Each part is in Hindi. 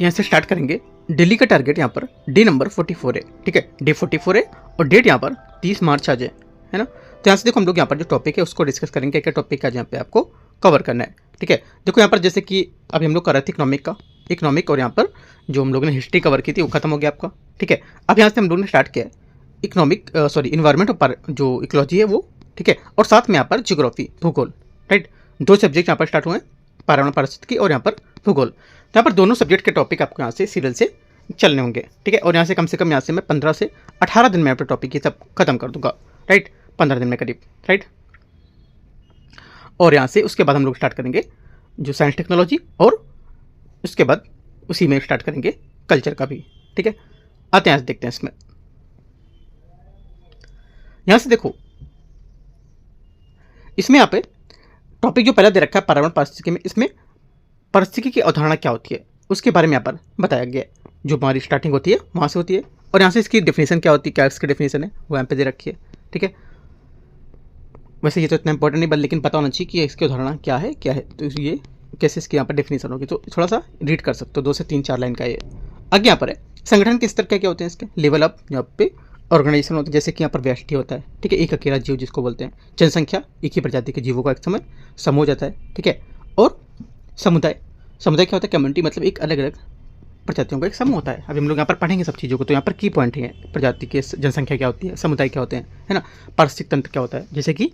यहाँ से स्टार्ट करेंगे। दिल्ली का टारगेट यहाँ पर डे नंबर 44 है, ठीक है, डे 44 है और डेट यहाँ पर 30 मार्च आ जाए, है ना। तो यहाँ से देखो हम लोग यहाँ पर जो टॉपिक है उसको डिस्कस करेंगे, क्या टॉपिक है यहाँ पे आपको कवर करना है, ठीक है। देखो यहाँ पर जैसे कि अभी हम लोग कर रहे थे इकोनॉमिक और यहाँ पर जो हम लोगों ने हिस्ट्री कवर की थी वो खत्म हो गया आपका, ठीक है। अब यहाँ से हम लोग ने स्टार्ट किया इन्वायरमेंट और जो इकोलॉजी है वो, ठीक है, और साथ में यहाँ पर जियोग्राफी भूगोल, राइट। 2 सब्जेक्ट यहाँ पर स्टार्ट हुए हैं, पर्यावरण पारिस्थितिकी और यहाँ पर भूगोल। तो यहाँ पर दोनों सब्जेक्ट के टॉपिक आपको यहाँ से सीरियल से चलने होंगे, ठीक है। और यहाँ से कम यहाँ से मैं 15 से 18 दिन में अपने टॉपिक ये सब खत्म कर दूंगा, राइट, 15 दिन में करीब, राइट। और यहाँ से उसके बाद हम लोग स्टार्ट करेंगे जो साइंस टेक्नोलॉजी और उसके बाद उसी में स्टार्ट करेंगे कल्चर का भी, ठीक है। आते हैं आज देखते हैं इसमें। यहाँ से देखो इसमें यहाँ पे टॉपिक जो पहला दे रखा है पर्यावरण पारिस्थितिकी में, इसमें पारिस्थितिकी की अवधारणा क्या होती है उसके बारे में यहाँ पर बताया गया है। जो हमारी स्टार्टिंग होती है वहाँ से होती है और यहाँ से इसकी डेफिनेशन क्या होती है, क्या इसकी डेफिनेशन है वो यहाँ पे दे रखी है, ठीक है। वैसे ये तो इतना इंपॉर्टेंट नहीं, लेकिन पता होना चाहिए कि इसकी अवधारणा क्या है तो ये कैसे इसकी यहाँ पर डेफिनेशन होगी, तो थोड़ा सा रीड कर सकते हो, 2 से 3-4 लाइन का ये। आगे यहाँ पर है संगठन के स्तर क्या होते हैं इसके, लेवल अप यहाँ पे ऑर्गेनाइजेशन होता है, जैसे कि यहाँ पर व्यष्टि होता है, ठीक है, एक अकेला जीव जिसको बोलते हैं। जनसंख्या, एक ही प्रजाति के जीवों का एक समय समूह जाता है, ठीक है। और समुदाय क्या होता है, कम्युनिटी, मतलब एक अलग अलग प्रजातियों का एक समूह होता है। अभी हम लोग यहाँ पर पढ़ेंगे सब चीज़ों को, तो यहाँ पर की पॉइंट है प्रजाति के जनसंख्या क्या होती है, समुदाय क्या होते हैं, है ना। पारिस्थितिक तंत्र क्या होता है, जैसे कि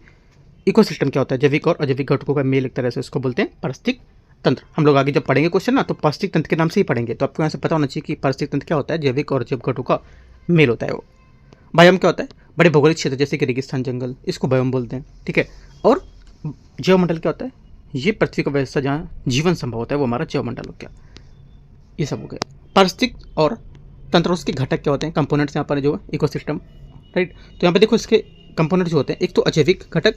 इकोसिस्टम क्या होता है, जैविक और अजैविक घटकों का मेल, एक तरह से उसको बोलते हैं पारिस्थितिक तंत्र। हम लोग आगे जब पढ़ेंगे क्वेश्चन ना, तो पारिस्थितिक तंत्र के नाम से ही पढ़ेंगे, तो आपको यहाँ से पता होना चाहिए कि पारिस्थितिक तंत्र क्या होता है, जैविक और अजैविक घटकों का मेल होता है वो। बायोम क्या होता है, बड़े भौगोलिक क्षेत्र जैसे कि रेगिस्तान, जंगल, इसको बायोम बोलते हैं, ठीक है। और जैवमंडल क्या होता है, ये पृथ्वी का व्यवस्था जहाँ जीवन संभव होता है वो हमारा जैवमंडल हो गया, ये सब हो गया। पारिस्थितिक और तंत्र उसके घटक क्या होते हैं, कंपोनेंट्स यहाँ पर जो इकोसिस्टम, राइट। तो यहाँ पे देखो इसके कंपोनेंट जो होते हैं, एक तो अजैविक घटक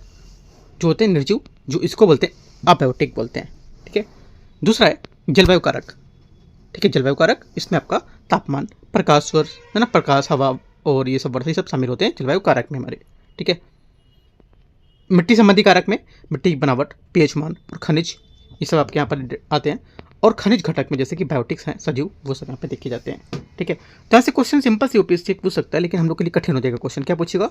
जो होते हैं निर्जीव, जो इसको बोलते हैं अबायोटिक बोलते हैं, ठीक है। दूसरा है जलवायु कारक, ठीक है, जलवायु कारक, इसमें आपका तापमान, प्रकाश वर्ष, है ना, प्रकाश, हवा और ये सब वर्ष, ये सब शामिल होते हैं जलवायु कारक में हमारे, ठीक है। मिट्टी संबंधी कारक में मिट्टी की बनावट, पीएच मान और खनिज, ये सब आपके यहाँ पर आते हैं। और खनिज घटक में जैसे कि बायोटिक्स हैं, सजीव, वो सब यहाँ पे देखे जाते हैं, ठीक है। तो यहाँ से क्वेश्चन सिंपल से यूपीएससी पूछ सकता है, लेकिन हम लोग के लिए कठिन हो जाएगा क्वेश्चन। क्या पूछेगा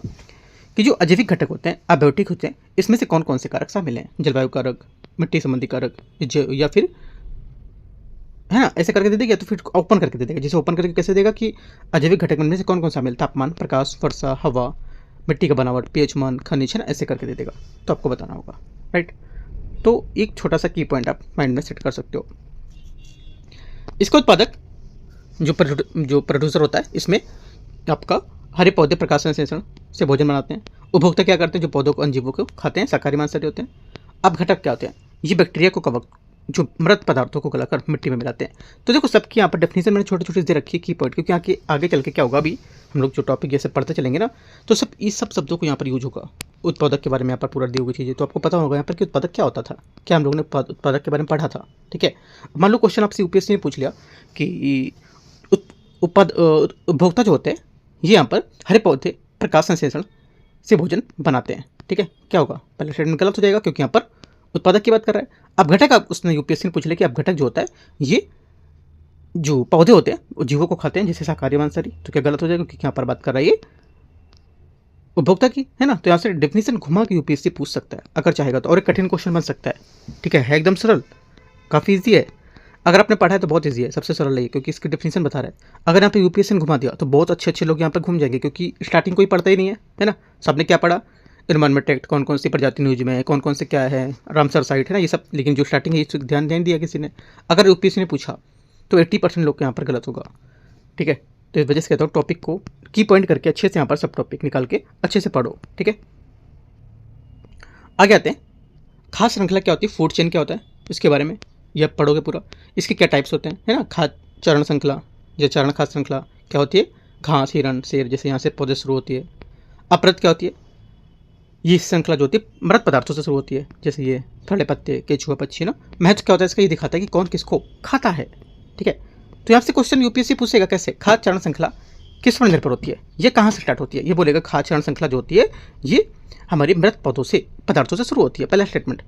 कि जो अजैविक घटक होते हैं, अबायोटिक होते हैं, इसमें से कौन कौन से कारक शामिल हैं, जलवायु कारक, मिट्टी संबंधी कारक, या फिर, है ना, ऐसे करके दे देगा, तो फिर ओपन करके दे देगा। जैसे ओपन करके कैसे देगा कि अजैविक घटक में से कौन कौन शामिल, तापमान, प्रकाश, वर्षा, हवा, मिट्टी का बनावट, पीएच मान, खनिज, है ना, ऐसे करके दे देगा, तो आपको बताना होगा, राइट। तो एक छोटा सा की पॉइंट आप माइंड में सेट कर सकते हो। इसका उत्पादक जो प्रोड्यूसर होता है, इसमें आपका हरे पौधे प्रकाश संश्लेषण से भोजन बनाते हैं। उपभोक्ता क्या करते हैं, जो पौधों को, अन्य जीवों को खाते हैं, शाकाहारी मांसाहारी होते हैं। अब घटक क्या होते हैं, ये बैक्टीरिया को, कवक, जो मृत पदार्थों को गलाकर मिट्टी में मिलाते हैं। तो देखो सबकी यहाँ पर डेफिनेशन मैंने छोटे छोटे दे रखी है की पॉइंट, क्योंकि आगे चल के क्या होगा, अभी हम लोग जो टॉपिक जैसे पढ़ते चलेंगे ना, तो इस सब शब्दों को यहाँ पर यूज होगा। उत्पादक के बारे में यहाँ पर पूरा दी हुई चीज़ें, तो आपको पता होगा यहाँ पर कि उत्पादक क्या होता था, क्या हम लोगों ने उत्पादक के बारे में पढ़ा था, ठीक है। मान लो क्वेश्चन आपसे यूपीएससी ने पूछ लिया कि उपभोक्ता जो होते हैं, ये यहाँ पर हरे पौधे प्रकाश संश्लेषण से भोजन बनाते हैं, ठीक है, क्या होगा, पहले स्टेटमेंट गलत हो जाएगा क्योंकि यहाँ पर उत्पादक की बात कर रहा है। अब घटक, आप उसने यूपीएससी ने पूछ लिया कि अब घटक जो होता है, ये जो पौधे होते हैं वो जीवों को खाते हैं, जैसे शाकाहारी मांसाहारी, तो क्या गलत हो जाएगा क्योंकि यहाँ पर बात कर रहा है ये उपभोक्ता की, है ना। तो यहाँ से डेफिनेशन घुमा के यूपीएससी पूछ सकता है अगर चाहेगा तो, और एक कठिन क्वेश्चन बन सकता है, ठीक है एकदम सरल, काफ़ी ईजी है। अगर आपने पढ़ा है तो बहुत ईजी है, सबसे सरल है क्योंकि इसकी डेफिनेशन बता रहा है। अगर यहाँ पे यूपीएससी ने घुमा दिया तो बहुत अच्छे लोग यहाँ पर घूम जाएंगे, क्योंकि स्टार्टिंग कोई पढ़ता ही नहीं है ना। सबने क्या पढ़ा, एनवायरमेंट एक्ट, कौन कौन सी प्रजाति न्यूज में है, कौन कौन से क्या है, रामसर साइट, है ना, ये सब, लेकिन जो स्टार्टिंग है इस ध्यान नहीं दिया किसी ने। अगर यूपीएससी ने पूछा तो 80% लोग यहाँ पर गलत होगा, ठीक है। तो इस वजह से कहता हूँ टॉपिक को की पॉइंट करके अच्छे से यहाँ पर सब टॉपिक निकाल के अच्छे से पढ़ो, ठीक है। आगे आते हैं, खाद्य श्रृंखला क्या होती है, फूड चेन क्या होता है, इसके बारे में ये आप पढ़ोगे पूरा। इसके क्या टाइप्स होते हैं, है ना, खाद्य चरण श्रृंखला, जो चरण खाद्य श्रृंखला क्या होती है, घास, हिरण, शेर, जैसे यहाँ से पौधे शुरू होती है। अपरत क्या होती है, ये श्रृंखला जो होती है मृत पदार्थों से शुरू होती है, जैसे ये थड़े पत्ते, केचुआ, पक्षी ना। महत्व क्या होता है इसका, ये दिखाता है कि कौन किसको खाता है, ठीक है। तो यहाँ से क्वेश्चन यूपीएससी पूछेगा कैसे, खाद्य चरण श्रृंखला किस पर निर्भर होती है, ये कहाँ से स्टार्ट होती है, ये बोलेगा खाद्य चरण श्रृंखला जो होती है ये हमारी मृत पदार्थों से शुरू होती है, पहला स्टेटमेंट।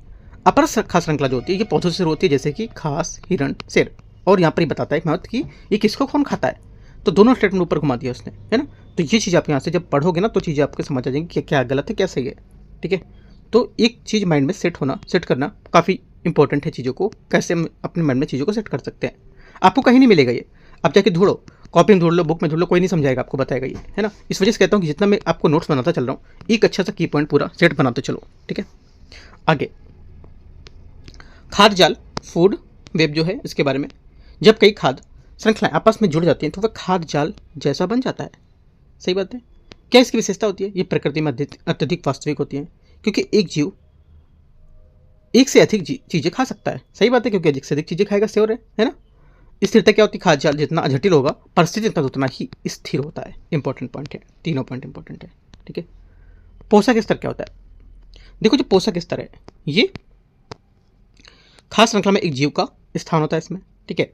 अपर खाद्य श्रृंखला जो होती है ये पौधों से शुरू होती है, जैसे कि घास, हिरण, शेर, और यहाँ पर ही बताता है महत्व कि ये किसको कौन खाता है, तो दोनों स्टेटमेंट ऊपर घुमा दिया उसने, है ना। तो ये चीज़ आप यहाँ से जब पढ़ोगे ना तो चीज़ें आपके समझ आ जाएंगी कि क्या गलत है क्या सही है, ठीक है। तो एक चीज़ माइंड में सेट करना काफ़ी इंपॉर्टेंट है, चीज़ों को कैसे हम अपने माइंड में चीज़ों को सेट कर सकते हैं। आपको कहीं नहीं मिलेगा ये, आप जाके ढूंढो, कॉपी में ढूंढ लो, बुक में ढूंढ लो, कोई नहीं समझाएगा आपको, बताएगा ये, है ना। इस वजह से कहता हूँ कि जितना मैं आपको नोट्स बनाता चल रहा हूँ, एक अच्छा सा की पॉइंट पूरा सेट बनाते चलो, ठीक है। आगे खाद्य जाल, फूड वेब जो है, इसके बारे में, जब कई खाद्य श्रृंखलाएं आपस में जुड़ जाती हैं तो वह खाद्य जाल जैसा बन जाता है। सही बात है। क्या इसकी विशेषता होती है? ये प्रकृति में अत्यधिक वास्तविक होती है, क्योंकि एक जीव एक से अधिक चीज़ें खा सकता है। सही बात है, क्योंकि अधिक से अधिक चीज़ें खाएगा, श्योर है ना। स्थिरता क्या होती है? खाद्य जाल जितना जटिल होगा, परिस्थिति उतना ही स्थिर होता है। इंपॉर्टेंट पॉइंट है, तीनों पॉइंट इंपॉर्टेंट है, ठीक है। पोषक स्तर क्या होता है? देखो जो पोषक स्तर है, ये खास श्रृंखला में एक जीव का स्थान होता है इसमें, ठीक है।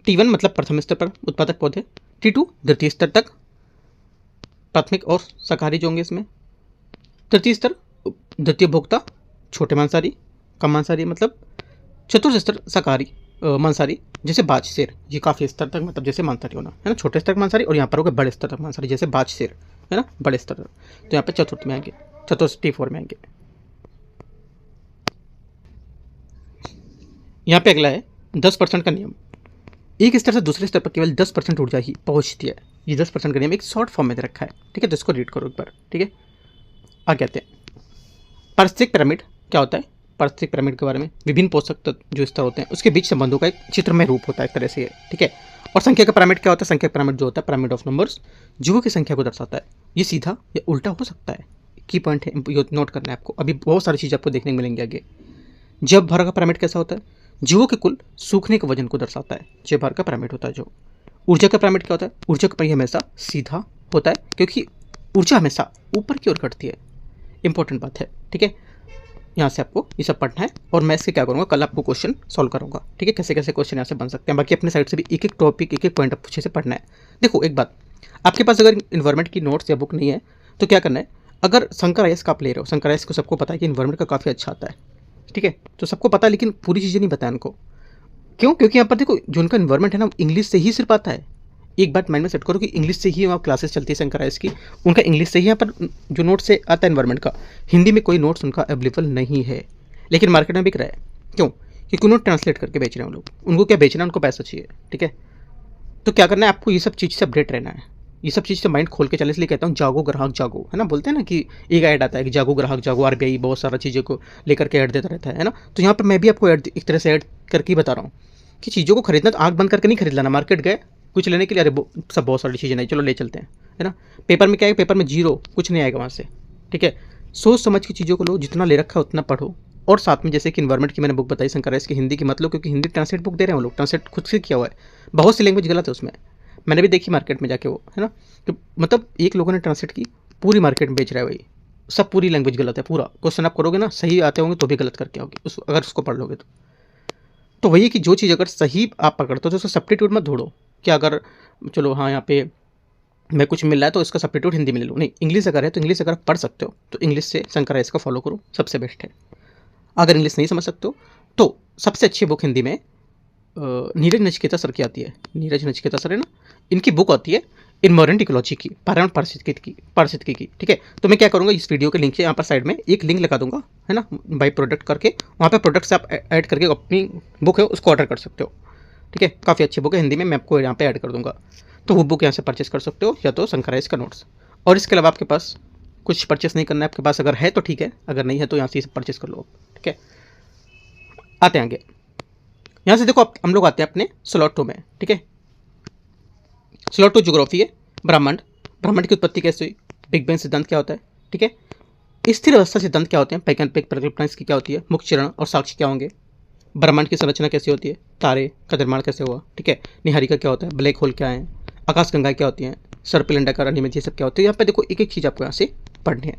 T1 मतलब प्रथम स्तर पर उत्पादक पौधे, T2 द्वितीय स्तर तक प्राथमिक और शाकाहारी जो होंगे इसमें, तृतीय स्तर द्वितीय भोक्ता छोटे मांसाहारी, कम मांसाहारी, मतलब चतुर्थ स्तर शाकाहारी मांसाहारी, जैसे बाज शेर, ये काफ़ी स्तर तक मतलब जैसे मांसाहारी होना, है ना, छोटे स्तर तक मांसाहारी, और यहाँ पर हो गए बड़े स्तर तक मांसाहारी, जैसे बाज शेर, है ना, बड़े स्तर तक। तो यहाँ पे चतुर्थ में आएंगे, चतुर्थ T4 में आएंगे। यहाँ पे अगला है 10% का नियम। एक स्तर से दूसरे स्तर पर केवल 10% ऊर्जा ही पहुंचती है। ये 10% का नियम एक शॉर्ट फॉर्म में दे रखा है, ठीक है। तो इसको रीड करो एक बार, ठीक है। आगे आते हैं, पारिस्थितिक पिरामिड क्या होता है? पारिस्थितिक पिरामिड के बारे में, विभिन्न पोषक तत्व जो स्तर होते हैं उसके बीच संबंधों का एक चित्रमय रूप होता है एक तरह से, ठीक है। और संख्या का पिरामिड क्या होता है? संख्या पिरामिड जो होता है, पिरामिड ऑफ नंबर्स, जीवों की संख्या को दर्शाता है। ये सीधा या उल्टा हो सकता है, की पॉइंट है, नोट करना है आपको। अभी बहुत सारी चीज़ आपको देखने को मिलेंगी आगे। जब भर का पिरामिड कैसा होता है? जीवों के कुल सूखने के वजन को दर्शाता है, जब भर का पिरामिड होता है। जो ऊर्जा का पिरामिड क्या होता है? ऊर्जा का पिरामिड हमेशा सीधा होता है, क्योंकि ऊर्जा हमेशा ऊपर की ओर घटती है। इंपॉर्टेंट बात है, ठीक है। यहाँ से आपको ये सब पढ़ना है, और मैं इसके क्या करूँगा, कल आपको क्वेश्चन सॉल्व करूँगा, ठीक है। कैसे कैसे क्वेश्चन यहाँ से बन सकते हैं, बाकी अपने साइड से भी एक एक टॉपिक, एक एक पॉइंट अच्छे से पढ़ना है। देखो एक बात, आपके पास अगर इन्वायरमेंट की नोट्स या बुक नहीं है तो क्या करना है, अगर शंकर आईएएस का आप ले रहे हो, शंकर आईएएस को सबको पता है कि इन्वायरमेंट का काफ़ी अच्छा आता है, ठीक है। तो सबको पता है, लेकिन पूरी चीज़ें नहीं पता है उनको। क्यों? क्योंकि यहाँ पर देखो जो उनका इन्वायरमेंट है ना, इंग्लिश से ही सिर्फ आता है। एक बात माइंड में सेट करो कि इंग्लिश से ही वहाँ क्लासेस चलती है शंकर आईएएस की, उनका इंग्लिश से ही यहाँ पर जो नोट्स से आता है इन्वायरमेंट का, हिंदी में कोई नोट्स उनका अवेलेबल नहीं है, लेकिन मार्केट में बिक रहा है। क्यों? क्योंकि उन्होंने ट्रांसलेट करके बेच रहे हैं लोग, उनको क्या बेचना है, उनको पैसा चाहिए, ठीक है। तो क्या करना है आपको, ये सब चीज़ से अपडेट रहना है, ये सब चीज़ से माइंड खोल के चलने, इसलिए कहता हूँ जागो ग्राहक जागो, है ना। बोलते हैं ना कि एक ऐड आता है कि जागो ग्राहक जागो, आरबीआई बहुत सारा चीज़ों को लेकर के ऐड देता रहता है ना। तो यहाँ पर मैं भी आपको ऐड एक तरह से ऐड करके ही बता रहा हूँ कि चीज़ों को खरीदना तो आँख बंद करके नहीं खरीद लेना। मार्केट गए कुछ लेने के लिए, अरे सब बहुत सारी चीज़ें नहीं, चलो ले चलते हैं, है ना। पेपर में क्या है, पेपर में जीरो कुछ नहीं आएगा वहाँ से, ठीक है। सोच समझ की चीज़ों को लो, जितना ले रखा है उतना पढ़ो, और साथ में जैसे कि इन्वायरमेंट की मैंने बुक बताई शंकर आईएएस की, हिंदी की मत लो, क्योंकि हिंदी ट्रांसलेट बुक दे रहे हैं वो लोग, ट्रांसलेट खुद से किया हुआ है, बहुत सी लैंग्वेज गलत है उसमें, मैंने भी देखी मार्केट में जाके वो, है ना। तो मतलब एक लोगों ने ट्रांसलेट की, पूरी मार्केट में बेच रहा है वही, सब पूरी लैंग्वेज गलत है, पूरा क्वेश्चन आप करोगे ना, सही आते होंगे तो भी गलत करके आओगे अगर उसको पढ़ लोगे तो वही कि जो चीज़ अगर सही आप पकड़ते हो तो उसका सब्स्टिट्यूट मत ढूंढो कि अगर चलो हाँ यहाँ पे मैं कुछ मिल रहा है तो इसका सब्स्टिट्यूट हिंदी में ले लूँ, नहीं। इंग्लिश अगर है तो इंग्लिश अगर आप पढ़ सकते हो तो इंग्लिश से शंकर आईएएस का फॉलो करो, सबसे बेस्ट है। अगर इंग्लिश नहीं समझ सकते हो तो सबसे अच्छी बुक हिंदी में नीरज नचिकेता सर की आती है, नीरज नचिकेता सर है ना, इनकी बुक आती है इन्वायरमेंट इकोलॉजी की, पर्यावरण पारिस्थितिकी की, ठीक है। तो मैं क्या करूँगा, इस वीडियो के लिंक से यहाँ पर साइड में एक लिंक लगा दूंगा, है ना, बाय प्रोडक्ट करके, वहाँ पे प्रोडक्ट से आप ऐड करके अपनी बुक है उसको ऑर्डर कर सकते हो, ठीक है। काफ़ी अच्छी बुक है हिंदी में, मैं आपको यहाँ पे ऐड कर दूंगा, तो वो बुक यहाँ से परचेस कर सकते हो, या तो शंकर आईएएस का नोट्स। और इसके अलावा आपके पास कुछ परचेस नहीं करना है, आपके पास अगर है तो ठीक है, अगर नहीं है तो यहाँ से परचेस कर लो, ठीक है। आते हैं आगे, यहाँ से देखो हम लोग आते हैं अपने स्लॉट 2 में, ठीक है। स्लॉट 2 ज्योग्राफी है, ब्रह्मांड की उत्पत्ति कैसे हुई, बिग बैंग सिद्धांत क्या होता है, ठीक है। स्थिर अवस्था सिद्धांत क्या होते हैं, वैकल्पिक परिकल्पना इसकी क्या होती है, मुख्य चरण और साक्ष्य क्या होंगे, ब्रह्मांड की संरचना कैसी होती है, तारे का निर्माण कैसे हुआ, ठीक है। निहारिका क्या होता है, ब्लैक होल क्या है, आकाशगंगाएं क्या होती हैं, सर्पिल अंडाकार अनियमित, ये सब क्या होते हैं। यहाँ पे देखो एक एक चीज़ आपको यहाँ से पढ़नी है।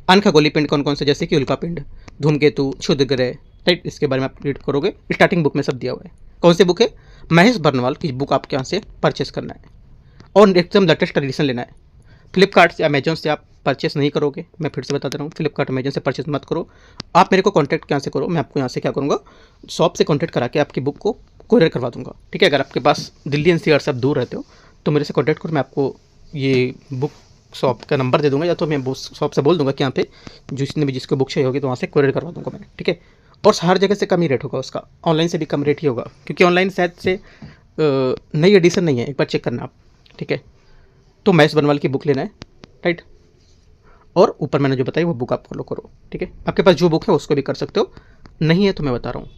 अनखगोलीय पिंड कौन कौन से, जैसे कि उल्का पिंड, धूमकेतु, क्षुद्र ग्रह, राइट, इसके बारे में आप रीड करोगे, स्टार्टिंग बुक में सब दिया हुआ है। कौन सी बुक है, महेश बर्नवाल की बुक आपके यहाँ से परचेस करना है, और एकदम लेटेस्ट एडिशन लेना है। फ्लिपकार्ट से अमेजन से आप परचेस नहीं करोगे, मैं फिर से बता दे रहा हूँ, फ्लिपकार्ट अमेजन से परचेस मत करो, आप मेरे को कॉन्टैक्ट यहाँ से करो, मैं आपको यहाँ से क्या करूँगा, शॉप से कॉन्टैक्ट करा के आपकी बुक को कोरियर करवा दूंगा। ठीक है, अगर आपके पास दिल्ली एनसीआर से आप दूर रहते हो तो मेरे से कॉन्टैक्ट करो, मैं आपको ये बुक शॉप का नंबर दे दूंगा, या तो मैं बुक शॉप से बोल दूंगा कि यहाँ पे जिसने भी जिसको बुक चाहिए होगी तो वहाँ से कोरियर करवा दूंगा मैं। ठीक है, और हर जगह से कम ही रेट होगा उसका, ऑनलाइन से भी कम रेट ही होगा, क्योंकि ऑनलाइन शायद से नई एडिशन नहीं है, एक बार चेक करना आप। ठीक है, तो महेश बनवाल की बुक लेना है, राइट, और ऊपर मैंने जो बताई वो बुक आप फॉलो करो। ठीक है, आपके पास जो बुक है उसको भी कर सकते हो, नहीं है तो मैं बता रहा हूँ,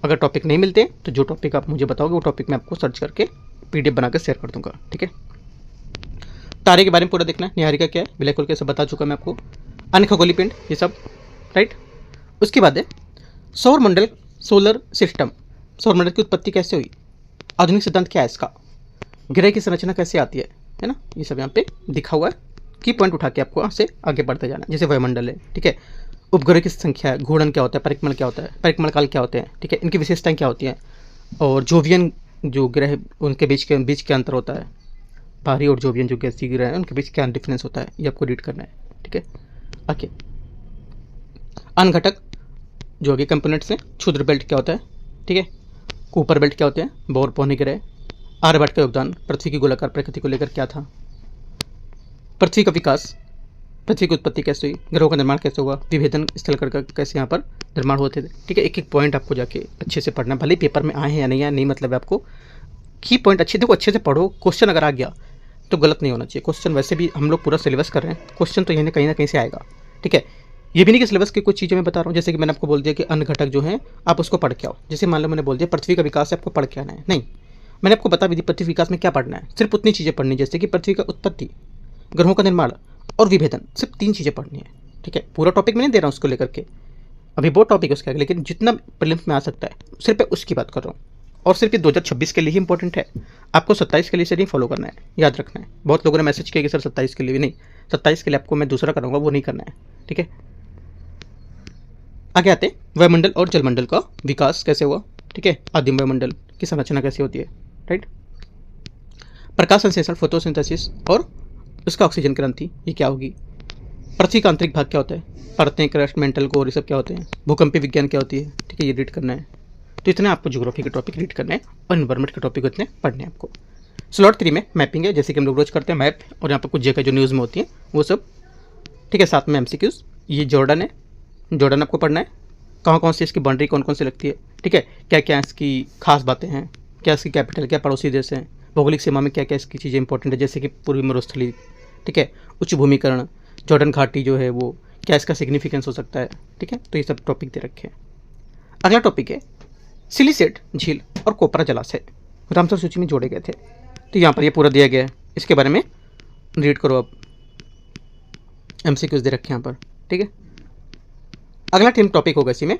अगर टॉपिक नहीं मिलते तो जो टॉपिक आप मुझे बताओगे वो टॉपिक मैं आपको सर्च करके PDF बना कर शेयर कर दूंगा। ठीक है, तारे के बारे में पूरा देखना है, निहारिका क्या है, ब्लैक होल कैसे बता चुका मैं आपको, अन्य खगोलीय पिंड, ये सब, राइट। उसके बाद है सौर मंडल, सोलर सिस्टम, सौर मंडल की उत्पत्ति कैसे हुई, आधुनिक सिद्धांत क्या है इसका, ग्रह की संरचना कैसे आती है ना, ये सब यहाँ पे दिखा हुआ है। की पॉइंट उठा के आपको यहाँ से आगे बढ़ते जाना, जैसे वायुमंडल है, ठीक है, उपग्रह की संख्या है, घूर्णन क्या होता है, परिक्रमण क्या होता है, परिक्रमण काल क्या होते हैं, ठीक है, इनकी विशेषताएं क्या होती हैं, और जोवियन जो ग्रह उनके बीच के अंतर होता है, बाहरी और जोवियन जो गैसीय ग्रह हैं उनके बीच क्या डिफरेंस होता है, ये आपको रीड करना है। ठीक है, ओके। अन्य घटक जो आगे कंपोनेंट्स हैं, क्षुद्र बेल्ट क्या होता है, ठीक है, कूपर बेल्ट क्या होते हैं, बोर पौनी ग्रह, आर्यभट्ट का योगदान, पृथ्वी की गोलाकार प्रकृति को लेकर क्या था, पृथ्वी का विकास, पृथ्वी की उत्पत्ति कैसे हुई, ग्रहों का निर्माण कैसे हुआ, विभेदन स्थल कर कैसे यहाँ पर निर्माण होते थे। ठीक है, एक एक पॉइंट आपको जाके अच्छे से पढ़ना, भले पेपर में आए हैं या नहीं आए, नहीं मतलब है आपको, की पॉइंट अच्छे देखो, अच्छे से पढ़ो, क्वेश्चन अगर आ गया तो गलत नहीं होना चाहिए। क्वेश्चन वैसे भी हम लोग पूरा सिलेबस कर रहे हैं, क्वेश्चन तो कहीं ना कहीं से आएगा। ठीक है, ये भी नहीं कि सिलेबस की कुछ चीज़ें मैं बता रहा हूँ, जैसे कि मैंने आपको बोल दिया कि अन्य घटक जो हैं आप उसको पढ़ के आओ, जैसे मान लो मैंने बोल दिया पृथ्वी का विकास है आपको पढ़ के आना है, नहीं, मैंने आपको बता भी दी पृथ्वी विकास में क्या पढ़ना है, सिर्फ उतनी चीज़ें पढ़नी, जैसे कि पृथ्वी का उत्पत्ति, ग्रहों का निर्माण और विभेदन, सिर्फ 3 चीज़ें पढ़नी है। ठीक है, पूरा टॉपिक मैं नहीं दे रहा हूँ उसको लेकर के, अभी बहुत टॉपिक है उसके आगे, लेकिन जितना प्रीलिम्स में आ सकता है सिर्फ उसकी बात कर रहा हूँ, और सिर्फ ये 2026 के लिए ही इंपॉर्टेंट है, आपको 27 के लिए से नहीं फॉलो करना है, याद रखना है। बहुत लोगों ने मैसेज किया कि सर 27 के लिए भी नहीं, 27 के लिए आपको मैं दूसरा कराऊंगा, वो नहीं करना है। ठीक है, आगे आते वायुमंडल और जलमंडल का विकास कैसे हुआ, ठीक है, आदिम वायुमंडल की संरचना कैसे होती है, राइट, प्रकाश संश्लेषण, फोटोसिंथेसिस और उसका ऑक्सीजन क्रांति, ये क्या होगी, पृथ्वी का आंतरिक भाग क्या होता है, परतें, क्रस्ट, मेंटल कोर, ये सब क्या होते हैं, भूकंपीय विज्ञान क्या होती है, ठीक है, ये रीड करना है। तो इतने आपको ज्योग्राफी के टॉपिक रीड करने हैं और एनवायरमेंट के टॉपिक इतने पढ़ने हैं आपको। स्लॉट 3 में मैपिंग है, जैसे कि हम लोग रोज करते हैं मैप, और यहाँ पर कुछ जगह जो न्यूज़ में होती है वो सब, ठीक है, साथ में MCQs, ये जॉर्डन है, जॉर्डन आपको पढ़ना है, कहाँ कौन सी इसकी बाउंड्री कौन कौन सी लगती है, ठीक है, क्या क्या इसकी खास बातें हैं, क्या इसकी कैपिटल, क्या पड़ोसी देश हैं, भौगोलिक सीमा में क्या क्या इसकी चीज़ें इंपॉर्टेंट है, जैसे कि पूर्वी मरुस्थली, ठीक है, उच्च भूमिकरण, जॉर्डन घाटी जो है वो क्या इसका सिग्निफिकेंस हो सकता है। ठीक है, तो ये सब टॉपिक दे रखे हैं। अगला टॉपिक है सिलिसेट झील और कोपरा जलाशय, रामसर सूची में जोड़े गए थे, तो यहाँ पर ये पूरा दिया गया है, इसके बारे में रीड करो आप, MCQs दे रखे हैं यहाँ पर। ठीक है, अगला टॉपिक होगा इसी में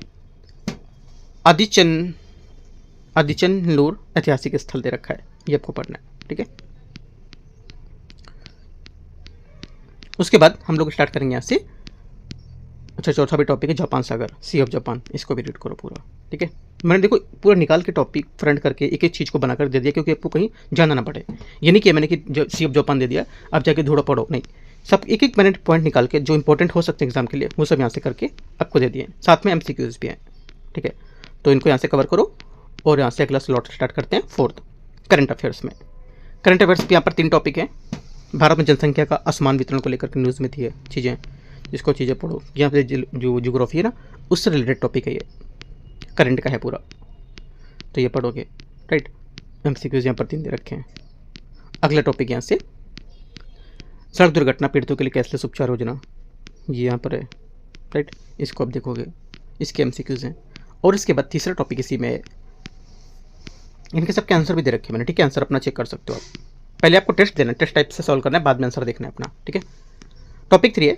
आदिचनलूर ऐतिहासिक स्थल दे रखा है, ये आपको पढ़ना है। ठीक है, उसके बाद हम लोग स्टार्ट करेंगे यहाँ से, अच्छा, चौथा भी टॉपिक है जापान सागर, सी ऑफ जापान, इसको भी रीड करो पूरा। ठीक है, मैंने देखो पूरा निकाल के टॉपिक फ्रंट करके एक एक चीज़ को बनाकर दे दिया, क्योंकि आपको कहीं जाना ना पड़े, ये नहीं किया मैंने कि सी ऑफ जापान दे दिया आप जाके थोड़ा पढ़ो, नहीं, सब एक एक मैंने पॉइंट निकाल के जो इंपॉर्टेंट हो सकते हैं एग्जाम के लिए वो सब यहाँ से करके आपको दे दिए, साथ में MCQs भी हैं। ठीक है, तो इनको यहाँ से कवर करो, और यहाँ से अगला स्लॉट स्टार्ट करते हैं 4th करंट अफेयर्स में। करंट अफेयर्स यहाँ पर 3 टॉपिक हैं, भारत में जनसंख्या का असमान वितरण को लेकर के न्यूज़ में थी है चीज़ें, जिसको चीज़ें पढ़ो, यहाँ पे जो ज्योग्राफी है ना उससे रिलेटेड टॉपिक है, ये करंट का है पूरा, तो ये पढ़ोगे, राइट। MCQs यहाँ पर 3 दे रखे हैं। अगला टॉपिक यहाँ से सड़क दुर्घटना पीड़ितों के लिए कैशलेस उपचार योजना, ये यहाँ पर है, राइट, इसको आप देखोगे, इसके MCQs हैं। और इसके बाद तीसरा टॉपिक इसी में है, इनके सबके आंसर भी दे रखे हैं मैंने, ठीक है, आंसर अपना चेक कर सकते हो आप, पहले आपको टेस्ट देना है, टेस्ट टाइप से सॉल्व करना है, बाद में आंसर देखना है अपना। ठीक है, टॉपिक 3 है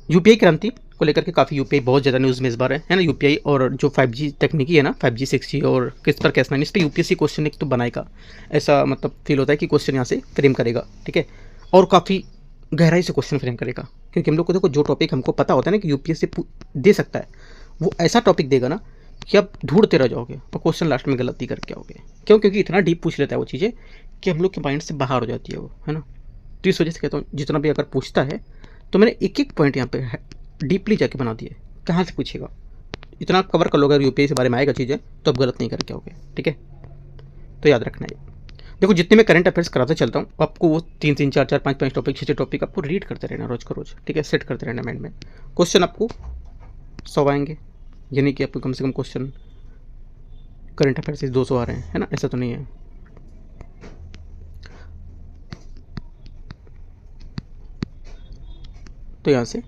UPI क्रांति को लेकर के, काफ़ी UPI बहुत ज़्यादा न्यूज़ में इस बार है ना, UPI और जो 5G तकनीकी है ना, 5G 6G और किस पर कैसे, इस पर UPSC क्वेश्चन एक तो बनाएगा, ऐसा मतलब फील होता है कि क्वेश्चन यहाँ से फ्रेम करेगा। ठीक है, और काफ़ी गहराई से क्वेश्चन फ्रेम करेगा, क्योंकि हम लोग को देखो जो टॉपिक हमको पता होता है ना कि UPSC दे सकता है, वो ऐसा टॉपिक देगा ना कि आप ढूंढते रह जाओगे और क्वेश्चन लास्ट में गलती करके आओगे, क्यों, क्योंकि इतना डीप पूछ लेता है वो चीज़ें कि हम लोग के माइंड से बाहर हो जाती है वो, है ना। तो इस वजह से कहता हूँ जितना भी अगर पूछता है तो मैंने एक एक पॉइंट यहाँ पे डीपली जाके बना दिए, कहाँ से पूछेगा, इतना आप कवर कर लोगे, अगर UPI के बारे में आएगा चीज़ें तो आप गलत नहीं करके आओगे। ठीक है, तो याद रखना है। देखो जितने मैं करंट अफेयर्स कराते चलता हूँ आपको वो 3 4 4 5 5 टॉपिक 6 टॉपिक आपको रीड करते रहना रोज का रोज, ठीक है, सेट करते रहना माइंड में। क्वेश्चन आपको 100 आएंगे, यानी कि आपको कम से कम क्वेश्चन करंट अफेयर से 200 आ रहे हैं, है ना, ऐसा तो नहीं है। तो यहाँ से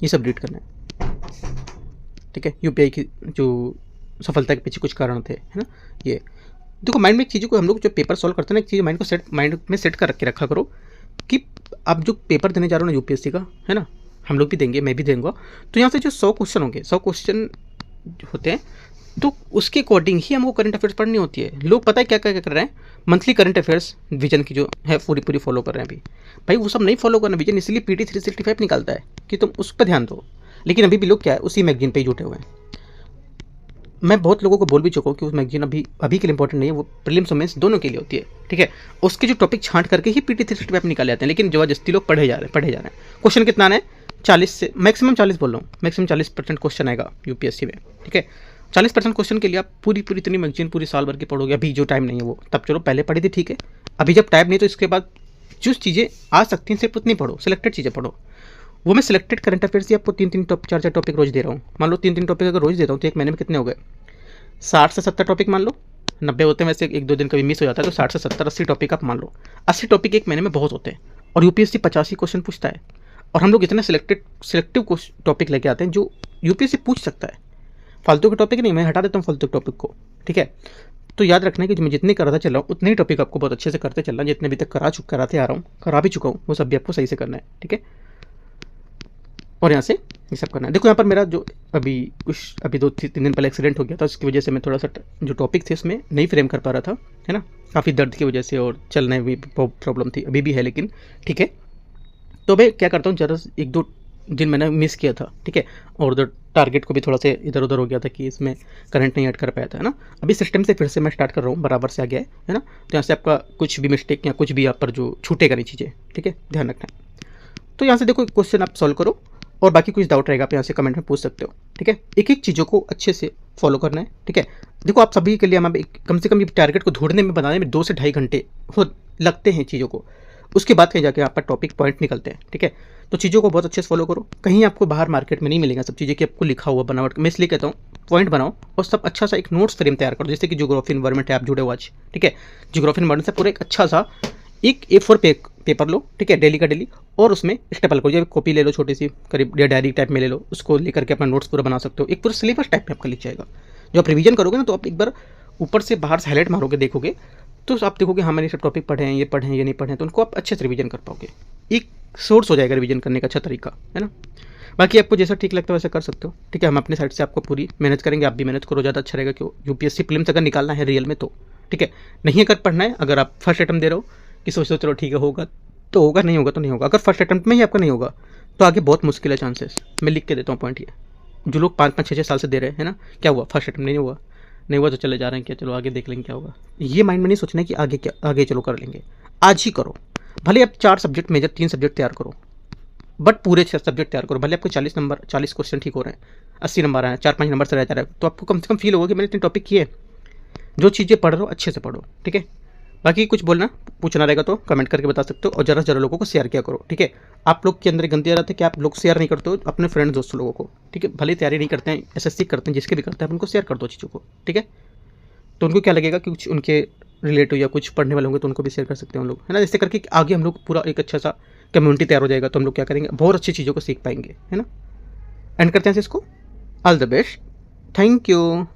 ये सब रीड करना है, ठीक है। यूपीआई की जो सफलता के पीछे कुछ कारण थे, है ना, ये देखो माइंड में एक चीज़ों को हम लोग जो पेपर सॉल्व करते हैं ना, एक चीज़ माइंड में सेट कर रखा करो कि आप जो पेपर देने जा रहे हो ना यूपीएससी का, है ना, हम लोग भी देंगे, मैं भी देंगे, तो यहाँ से जो 100 क्वेश्चन होंगे, 100 क्वेश्चन होते हैं, तो उसके अकॉर्डिंग ही हमको करंट अफेयर्स पढ़नी होती है। लोग पता है क्या क्या कर रहे हैं, मंथली करंट अफेयर्स विजन की जो है पूरी फॉलो कर रहे हैं अभी। भाई वो सब नहीं फॉलो करना, विजन इसलिए पीटी 365 निकालता है कि तुम उस पर ध्यान दो, लेकिन अभी भी लोग क्या है उसी मैगजीन पे ही जुटे हुए हैं। मैं बहुत लोगों को बोल भी चुका हूँ कि उस मैगजीन अभी के लिए इंपॉर्टेंट नहीं है, वो प्रीलिम्स और मेंस दोनों के लिए होती है, ठीक है। उसके जो टॉपिक छांट करके ही पीटी 365 निकाले जाते हैं, लेकिन जबरदस्ती लोग पढ़े जा रहे हैं। क्वेश्चन कितना आना है, 40 से मैक्सिमम 40 बोल रहा हूँ, मैक्सिमम 40% क्वेश्चन आएगा यूपीएससी में, ठीक है। 40% क्वेश्चन के लिए आप पूरी इतनी मैगजीन पूरी साल भर की पढ़ोगे, अभी जो टाइम नहीं है वो तब चलो पहले पढ़ी थी, ठीक है। अभी जब टाइम नहीं तो इसके बाद जो चीज़ें आ सकती हैं सिर्फ उतनी पढ़ो, सिलेक्टेड चीज़ें पढ़ो। वो मैं सिलेक्टेड करंट अफेयर्स ही आपको 3 4 टॉपिक रोज दे रहा हूँ। मान लो 3 टॉपिक अगर रोज देता हूँ तो एक महीने में कितने हो गए, 60 से 70 टॉपिक मान लो, 90 होते हैं वैसे, 1 2 दिन कभी मिस हो जाता है, तो 60 से 70 80 टॉपिक आप मान लो। 80 टॉपिक एक महीने में बहुत होते हैं, और यूपीएससी 85 क्वेश्चन पूछता है, और हम लोग इतने सिलेक्टिव टॉपिक लेके आते हैं जो यूपीएससी पूछ सकता है। फालतू के टॉपिक नहीं, मैं हटा देता हूँ फालतू के टॉपिक को, ठीक है। तो याद रखना है कि मैं जितने कराता चल रहा हूँ उतने ही टॉपिक आपको बहुत अच्छे से करते चलना, जितने अभी तक कराते आ रहा हूँ, करा भी चुका हूँ, वो सब भी आपको सही से करना है, ठीक है। और यहाँ से ये सब करना है। देखो यहाँ पर मेरा जो अभी 2-3 दिन पहले एक्सीडेंट हो गया था, उसकी वजह से मैं थोड़ा सा जो टॉपिक थे उसमें नहीं फ्रेम कर पा रहा था, है ना, काफ़ी दर्द की वजह से, और चलने में भी प्रॉब्लम थी, अभी भी है, लेकिन ठीक है। तो मैं क्या करता हूँ, ज़रा 1-2 दिन मैंने मिस किया था, ठीक है, और उधर टारगेट को भी थोड़ा सा इधर उधर हो गया था कि इसमें करंट नहीं ऐड कर पाया था, है ना। अभी सिस्टम से फिर से मैं स्टार्ट कर रहा हूँ, बराबर से आ गया है ना। तो यहाँ से आपका कुछ भी मिस्टेक या कुछ भी यहाँ पर जो छूटेगा नहीं चीज़ें, ठीक है, ध्यान रखना है। तो यहाँ से देखो क्वेश्चन आप सॉल्व करो, और बाकी कुछ डाउट रहेगा आप यहाँ से कमेंट में पूछ सकते हो, ठीक है। एक चीज़ों को अच्छे से फॉलो करना है, ठीक है। देखो आप सभी के लिए हम कम से कम ये टारगेट को ढूंढने में, बनाने में 2 से 2.5 घंटे लगते हैं चीज़ों को, उसके बाद कहीं जाके आप पर टॉपिक पॉइंट निकलते हैं, ठीक है। तो चीज़ों को बहुत अच्छे से फॉलो करो, कहीं आपको बाहर मार्केट में नहीं मिलेगा सब चीज़ें कि आपको लिखा हुआ बनावट। मैं इसलिए कहता हूँ पॉइंट बनाओ और सब अच्छा सा एक नोट्स फ्रेम तैयार करो, जैसे कि ज्योग्राफी एनवायरमेंट है, आप जुड़े हो आज, ठीक है। ज्योग्राफी एनवायरमेंट से पूरा एक अच्छा सा एक A4 पेपर लो, ठीक है, डेली का डेली, और उसमें स्टेपल करो, जब कॉपी ले लो छोटी सी, करीब डायरी टाइप में ले लो, उसको लेकर के अपना नोट्स पूरा बना सकते हो। एक पूरा सिलेबस टाइप में आपका लिख जाएगा। जो आप रिवीजन करोगे ना, तो आप एक बार ऊपर से बाहर से हाईलाइट मारोगे, देखोगे तो आप देखोगे हाँ मैंने सब टॉपिक पढ़े हैं, ये नहीं पढ़े हैं, तो उनको आप अच्छे से रिवीजन कर पाओगे। एक सोर्स हो जाएगा रिवीजन करने का अच्छा तरीका, है ना। बाकी आपको जैसा ठीक लगता है वैसा कर सकते हो, ठीक है। हम अपने साइड से आपको पूरी मेहनत करेंगे, आप भी मेहनत करो, ज़्यादा अच्छा रहेगा। क्यों, यूपीएससी प्रीलिम्स अगर निकालना है रियल में तो, ठीक है। नहीं अगर पढ़ना है, अगर आप फर्स्ट अटेम्प्ट दे रहे हो कि सोचो चलो ठीक है होगा तो होगा, नहीं होगा तो नहीं होगा। अगर फर्स्ट अटेम्प्ट में ही आपका नहीं होगा तो आगे बहुत मुश्किल है चांसेस। मैं लिख के देता हूँ पॉइंट, ये जो लोग 5-5 6-6 साल से दे रहे हैं ना, क्या हुआ, फर्स्ट अटेम्प्ट नहीं हुआ तो चले जा रहे हैं, क्या चलो आगे देख लेंगे क्या होगा। ये माइंड में नहीं सोचना है कि आगे चलो कर लेंगे, आज ही करो। भले आप 4 सब्जेक्ट मेजर 3 सब्जेक्ट तैयार करो, बट पूरे 6 सब्जेक्ट तैयार करो। भले आपको 40 क्वेश्चन ठीक हो रहे हैं, 80 नंबर आए हैं, 4-5 नंबर से रह जा रहा है, तो आपको कम से कम फील होगा कि मैंने इतने टॉपिक किए। जो चीज़ें पढ़ रहे हो अच्छे से पढ़ो, ठीक है। बाकी कुछ पूछना रहेगा तो कमेंट करके बता सकते हो, और ज़रा लोगों को शेयर किया करो, ठीक है। आप लोग के अंदर गंदी आदत है कि आप लोग शेयर नहीं करते हो अपने फ्रेंड्स दोस्तों लोगों को, ठीक है। भले तैयारी नहीं करते हैं, एसएससी करते हैं, जिसके भी करते हैं, आप उनको शेयर कर दो चीज़ों को, ठीक है। तो उनको क्या लगेगा कि कुछ उनके रिलेटिव या कुछ पढ़ने वाले होंगे तो उनको भी शेयर कर सकते हैं हम लोग, है ना। जैसे करके आगे हम लोग पूरा एक अच्छा सा कम्युनिटी तैयार हो जाएगा, तो हम लोग क्या करेंगे, बहुत अच्छी चीज़ों को सीख पाएंगे, है ना। एंड करते हैं इसको, all the best, thank you.